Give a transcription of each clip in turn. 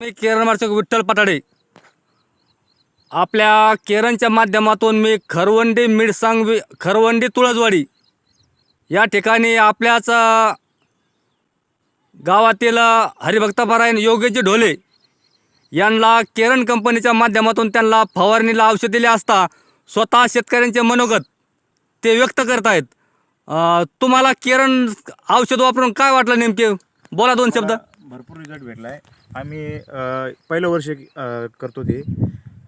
मी केरन मार्चक विठ्ठल पटाडे. आपल्या केरनच्या माध्यमातून मी खरवंडी मिरसांग खरवंडी तुळजवाडी या ठिकाणी आपल्याच गावातील हरिभक्तपरायण योगेशजी ढोले यांना केरन कंपनीच्या माध्यमातून त्यांना फवारणीला औषध दिले असता स्वतः शेतकऱ्यांचे मनोगत ते व्यक्त करत आहेत. तुम्हाला केरन औषध वापरून काय वाटलं नेमके? बोला दोन शब्द. भरपूर रिझल्ट भेटला आहे. आम्ही पहिलं वर्ष करतो ते.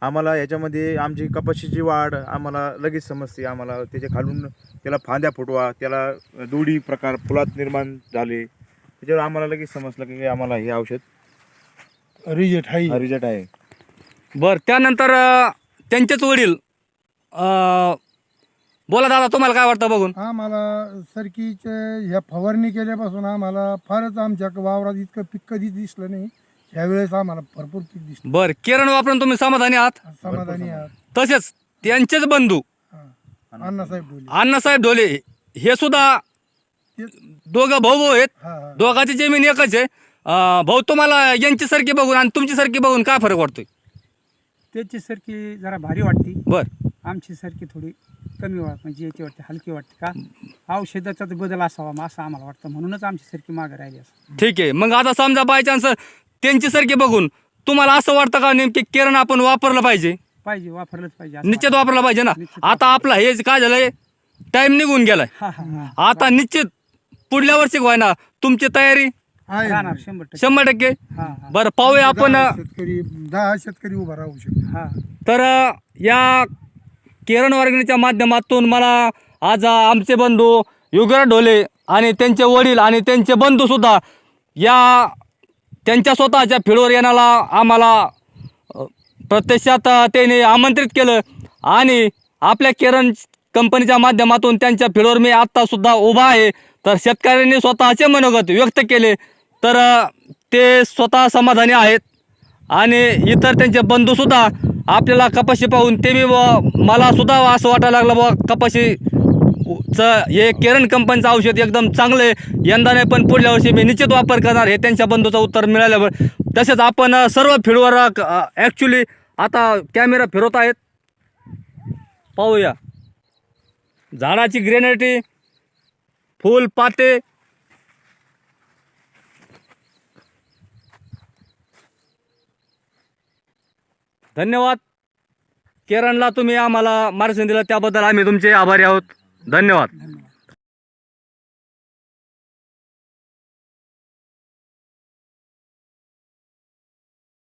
आम्हाला याच्यामध्ये आमची कपाशीची वाढ आम्हाला लगेच समजते. आम्हाला त्याच्या खालून त्याला फांद्या फुटवा, त्याला दोडी प्रकार फुलात निर्माण झाले, त्याच्यावर आम्हाला लगेच समजलं की आम्हाला हे औषध रिझल्ट आहे. बरं, त्यानंतर त्यांचेच वडील बोला दादा, तुम्हाला काय वाटतं बघून? आम्हाला सरकीचे ह्या फवारणी केल्यापासून आम्हाला फारच आमच्या वावरात इतकं पीक कधीच दिसलं नाही. ह्यावेळेस आम्हाला भरपूर पीक दिसलं. बरं, केरन वापरून तुम्ही समाधानी आहात? समाधानी आहात. तसेच त्यांचेच बंधू अण्णासाहेब ढोले हे सुद्धा दोघं भाऊ आहेत. दोघांची जमीन एकच आहे. भाऊ, तुम्हाला यांची सारखी बघून आणि तुमची सारखी बघून काय फरक वाटतोय? त्याची सारखी जरा भारी वाटते. बरं, आमची सारखी थोडी कमी म्हणजे याची वाटते, हलकी वाटते. का औषधाचा बदल असावा असं आम्हाला वाटतं, म्हणूनच आमची सारखी मागे राहिली असं. ठीक आहे. मग आता समजा बाय चान्स त्यांची सारखी बघून तुम्हाला असं वाटतं का नेमके केरन आपण वापरलं पाहिजे? वापरलंच पाहिजे असं निश्चित वापरलं पाहिजे ना. आता आपला हे काय झालंय, टाइम निघून गेलाय. आता निश्चित पुढल्या वर्षी व्हाय ना तुमची तयारी राहणार 100%. 100%. बरं, पाहूया आपण. 10 शेतकरी उभा राहू शकतो. तर या केरन वर्गणीच्या माध्यमातून मला आज आमचे बंधू युगराज ढोले आणि त्यांचे वडील आणि त्यांचे बंधू सुद्धा या त्यांच्या स्वतःच्या फील्डवर येण्याला आम्हाला प्रत्यक्षात त्यांनी आमंत्रित केलं आणि आपल्या केरन कंपनीच्या माध्यमातून त्यांच्या फील्डवर मी आत्तासुद्धा उभा आहे. तर शेतकऱ्यांनी स्वतःचे मनोगत व्यक्त केले, तर ते स्वतः समाधानी आहेत आणि इतर त्यांचे बंधूसुद्धा आपल्याला कपाशी पाहून ते मी मला सुद्धा असं वाटायला लागलं बाबा कपाशीचं हे केरन कंपनीचं औषध एकदम चांगलं आहे, यंदा नाही पण पुढल्या वर्षी मी निश्चित वापर करणार, हे त्यांच्या बंधूचं उत्तर मिळाल्यावर. तसेच आपण सर्व फील्डवर ॲक्च्युली आता कॅमेरा फिरवत आहेत. पाहूया झाडाची ग्रेनेटी, फूल पाते. धन्यवाद. केरनला तुम्ही आम्हाला मार्गदर्शन दिलं त्याबद्दल आम्ही तुमचे आभारी आहोत. धन्यवाद.